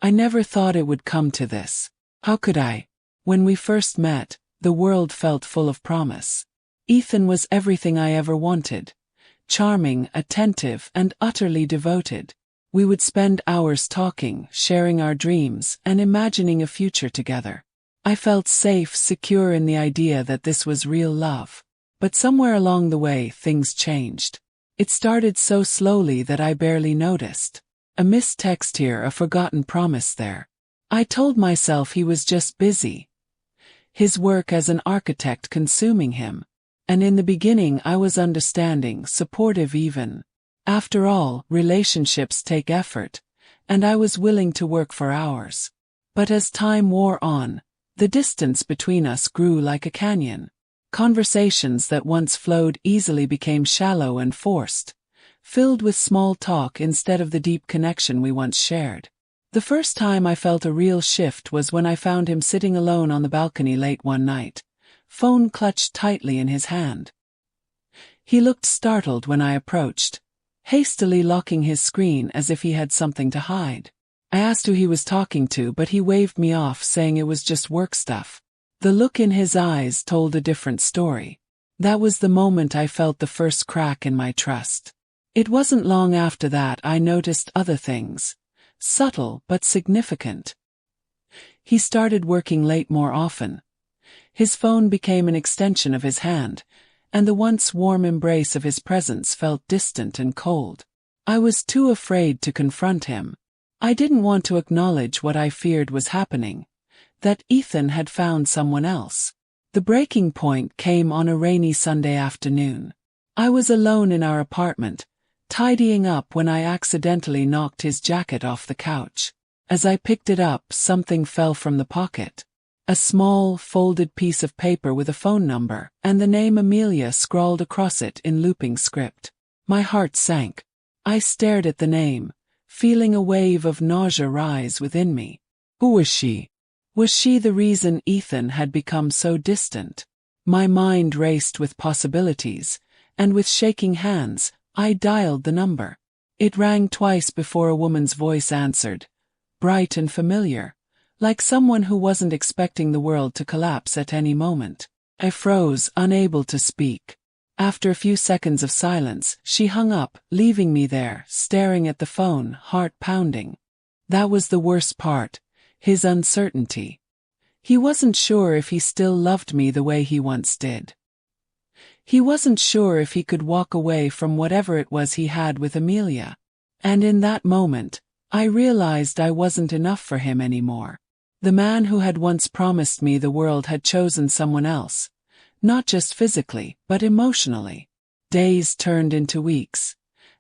I never thought it would come to this. How could I? When we first met, the world felt full of promise. Ethan was everything I ever wanted. Charming, attentive, and utterly devoted. We would spend hours talking, sharing our dreams, and imagining a future together. I felt safe, secure in the idea that this was real love. But somewhere along the way, things changed. It started so slowly that I barely noticed. A missed text here, a forgotten promise there. I told myself he was just busy. His work as an architect consuming him. And in the beginning I was understanding, supportive even. After all, relationships take effort, and I was willing to work for hours. But as time wore on, the distance between us grew like a canyon. Conversations that once flowed easily became shallow and forced, filled with small talk instead of the deep connection we once shared. The first time I felt a real shift was when I found him sitting alone on the balcony late one night, phone clutched tightly in his hand. He looked startled when I approached, hastily locking his screen as if he had something to hide. I asked who he was talking to, but he waved me off, saying it was just work stuff. The look in his eyes told a different story. That was the moment I felt the first crack in my trust. It wasn't long after that I noticed other things, subtle but significant. He started working late more often. His phone became an extension of his hand, and the once warm embrace of his presence felt distant and cold. I was too afraid to confront him. I didn't want to acknowledge what I feared was happening, that Ethan had found someone else. The breaking point came on a rainy Sunday afternoon. I was alone in our apartment, tidying up when I accidentally knocked his jacket off the couch. As I picked it up, something fell from the pocket. A small, folded piece of paper with a phone number, and the name Amelia scrawled across it in looping script. My heart sank. I stared at the name, feeling a wave of nausea rise within me. Who was she? Was she the reason Ethan had become so distant? My mind raced with possibilities, and with shaking hands, I dialed the number. It rang twice before a woman's voice answered, bright and familiar, like someone who wasn't expecting the world to collapse at any moment. I froze, unable to speak. After a few seconds of silence, she hung up, leaving me there, staring at the phone, heart pounding. That was the worst part, his uncertainty. He wasn't sure if he still loved me the way he once did. He wasn't sure if he could walk away from whatever it was he had with Amelia. And in that moment, I realized I wasn't enough for him anymore. The man who had once promised me the world had chosen someone else, not just physically, but emotionally. Days turned into weeks,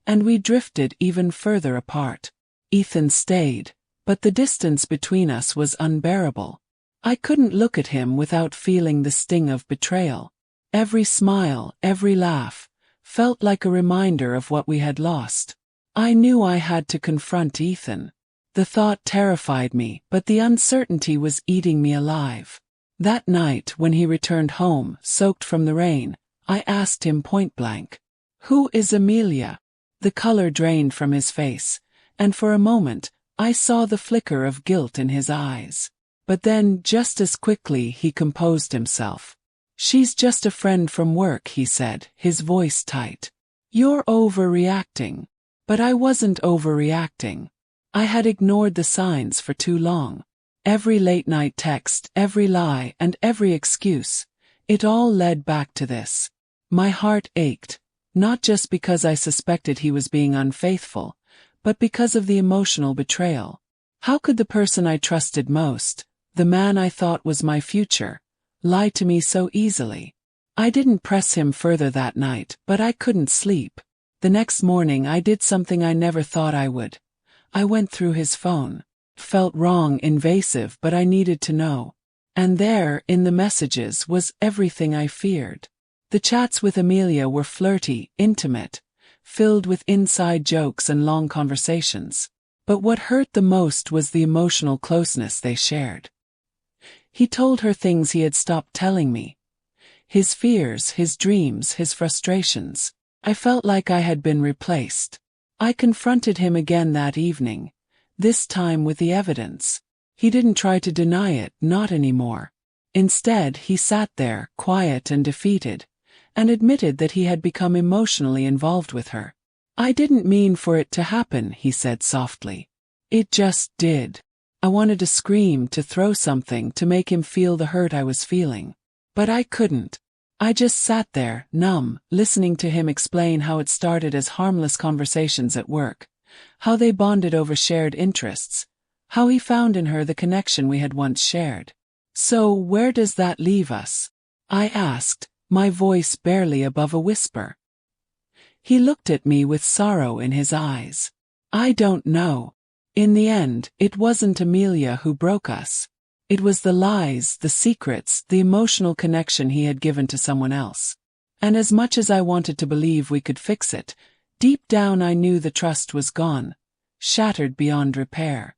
and we drifted even further apart. Ethan stayed, but the distance between us was unbearable. I couldn't look at him without feeling the sting of betrayal. Every smile, every laugh, felt like a reminder of what we had lost. I knew I had to confront Ethan. The thought terrified me, but the uncertainty was eating me alive. That night, when he returned home, soaked from the rain, I asked him point-blank, "Who is Amelia?" The color drained from his face, and for a moment, I saw the flicker of guilt in his eyes. But then, just as quickly, he composed himself. "She's just a friend from work," he said, his voice tight. "You're overreacting." But I wasn't overreacting. I had ignored the signs for too long. Every late-night text, every lie, and every excuse, it all led back to this. My heart ached, not just because I suspected he was being unfaithful, but because of the emotional betrayal. How could the person I trusted most, the man I thought was my future, lie to me so easily? I didn't press him further that night, but I couldn't sleep. The next morning I did something I never thought I would. I went through his phone. Felt wrong, invasive, but I needed to know. And there, in the messages, was everything I feared. The chats with Amelia were flirty, intimate, filled with inside jokes and long conversations. But what hurt the most was the emotional closeness they shared. He told her things he had stopped telling me. His fears, his dreams, his frustrations. I felt like I had been replaced. I confronted him again that evening, this time with the evidence. He didn't try to deny it, not anymore. Instead, he sat there, quiet and defeated, and admitted that he had become emotionally involved with her. "I didn't mean for it to happen," he said softly. "It just did." I wanted to scream, to throw something, to make him feel the hurt I was feeling. But I couldn't. I just sat there, numb, listening to him explain how it started as harmless conversations at work, how they bonded over shared interests, how he found in her the connection we had once shared. "So where does that leave us?" I asked, my voice barely above a whisper. He looked at me with sorrow in his eyes. "I don't know. In the end, it wasn't Amelia who broke us. It was the lies, the secrets, the emotional connection he had given to someone else. And as much as I wanted to believe we could fix it, deep down I knew the trust was gone, shattered beyond repair."